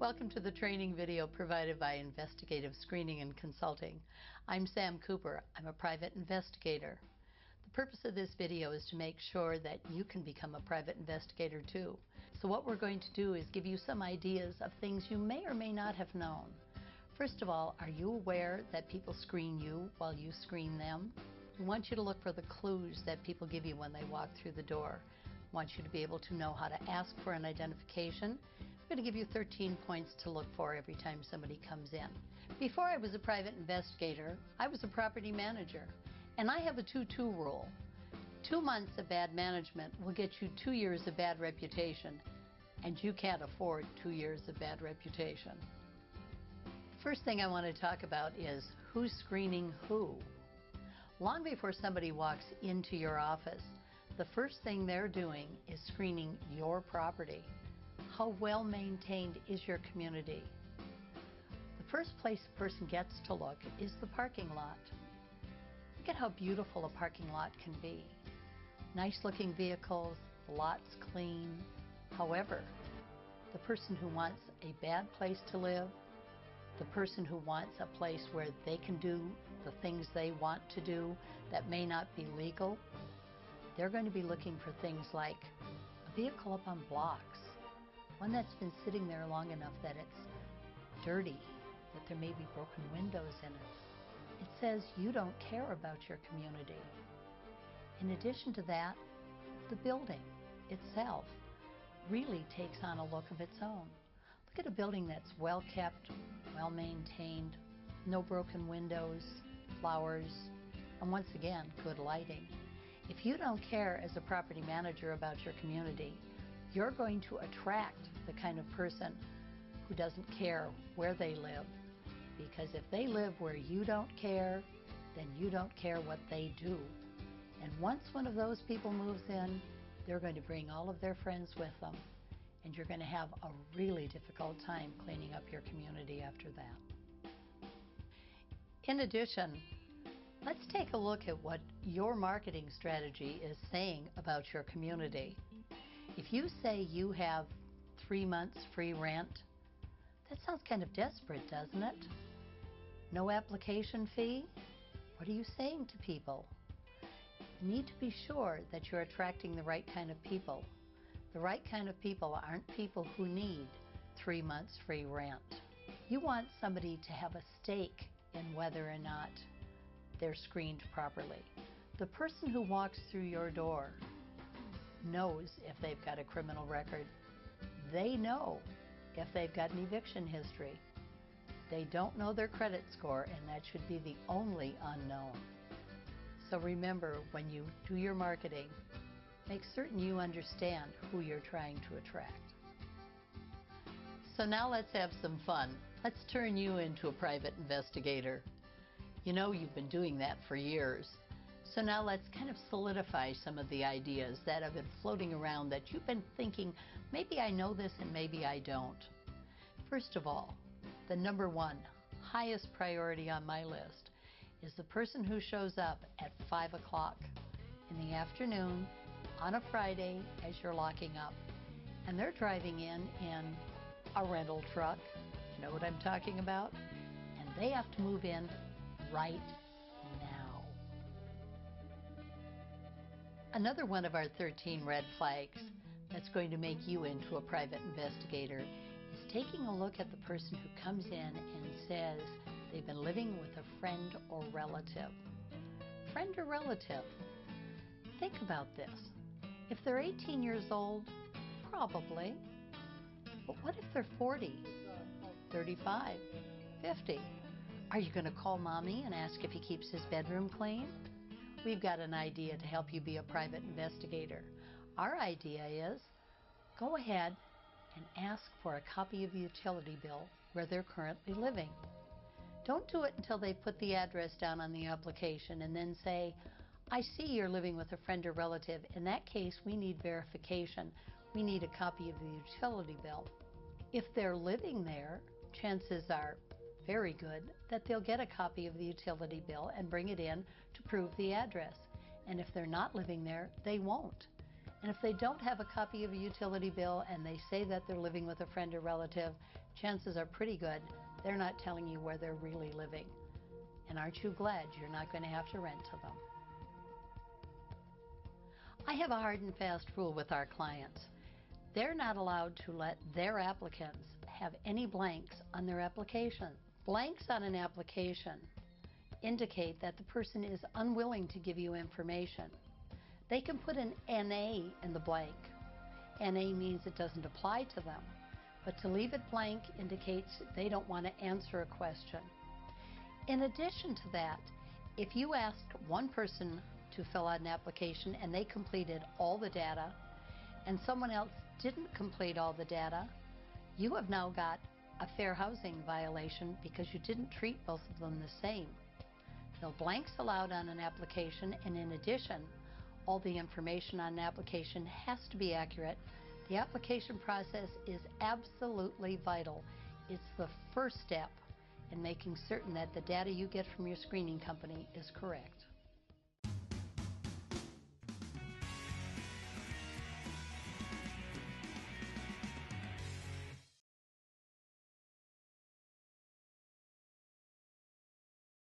Welcome to the training video provided by Investigative Screening and Consulting. I'm Sam Cooper. I'm a private investigator. The purpose of this video is to make sure that you can become a private investigator too. So what we're going to do is give you some ideas of things you may or may not have known. First of all, are you aware that people screen you while you screen them? We want you to look for the clues that people give you when they walk through the door. We want you to be able to know how to ask for an identification. I'm going to give you 13 points to look for every time somebody comes in. Before I was a private investigator, I was a property manager. And I have a 2-2 rule. 2 months of bad management will get you 2 years of bad reputation. And you can't afford 2 years of bad reputation. The first thing I want to talk about is who's screening who. Long before somebody walks into your office, the first thing they're doing is screening your property. How well maintained is your community? The first place a person gets to look is the parking lot. Look at how beautiful a parking lot can be. Nice looking vehicles, the lot's clean. However, the person who wants a bad place to live, the person who wants a place where they can do the things they want to do that may not be legal, they're going to be looking for things like a vehicle up on blocks, one that's been sitting there long enough that it's dirty, that there may be broken windows in it. It says you don't care about your community. In addition to that, the building itself really takes on a look of its own. Look at a building that's well kept, well maintained, no broken windows, flowers, and once again, good lighting. If you don't care as a property manager about your community, you're going to attract the kind of person who doesn't care where they live. Because if they live where you don't care, then you don't care what they do. And once one of those people moves in, they're going to bring all of their friends with them. And you're going to have a really difficult time cleaning up your community after that. In addition, let's take a look at what your marketing strategy is saying about your community. If you say you have 3 months free rent, that sounds kind of desperate, doesn't it? No application fee? What are you saying to people? You need to be sure that you're attracting the right kind of people. The right kind of people aren't people who need 3 months free rent. You want somebody to have a stake in whether or not they're screened properly. The person who walks through your door knows if they've got a criminal record. They know if they've got an eviction history. They don't know their credit score, and that should be the only unknown. So remember, when you do your marketing, make certain you understand who you're trying to attract. So now let's have some fun. Let's turn you into a private investigator. You know you've been doing that for years. So now let's kind of solidify some of the ideas that have been floating around that you've been thinking, maybe I know this and maybe I don't. First of all, the number one highest priority on my list is the person who shows up at 5 o'clock in the afternoon on a Friday as you're locking up. And they're driving in a rental truck. You know what I'm talking about? And they have to move in right now. Another one of our 13 red flags that's going to make you into a private investigator is taking a look at the person who comes in and says they've been living with a friend or relative. Friend or relative? Think about this. If they're 18 years old, probably. But what if they're 40, 35, 50? Are you going to call mommy and ask if he keeps his bedroom clean? We've got an idea to help you be a private investigator. Our idea is, go ahead and ask for a copy of the utility bill where they're currently living. Don't do it until they put the address down on the application and then say, I see you're living with a friend or relative. In that case, we need verification. We need a copy of the utility bill. If they're living there, chances are very good that they'll get a copy of the utility bill and bring it in to prove the address. And if they're not living there, they won't. And if they don't have a copy of a utility bill and they say that they're living with a friend or relative, chances are pretty good they're not telling you where they're really living. And aren't you glad you're not going to have to rent to them? I have a hard and fast rule with our clients. They're not allowed to let their applicants have any blanks on their application. Blanks on an application indicate that the person is unwilling to give you information. They can put an NA in the blank. NA means it doesn't apply to them, but to leave it blank indicates they don't want to answer a question. In addition to that, if you asked one person to fill out an application and they completed all the data, and someone else didn't complete all the data, you have now got a fair housing violation because you didn't treat both of them the same. No blanks allowed on an application, and in addition, all the information on an application has to be accurate. The application process is absolutely vital. It's the first step in making certain that the data you get from your screening company is correct.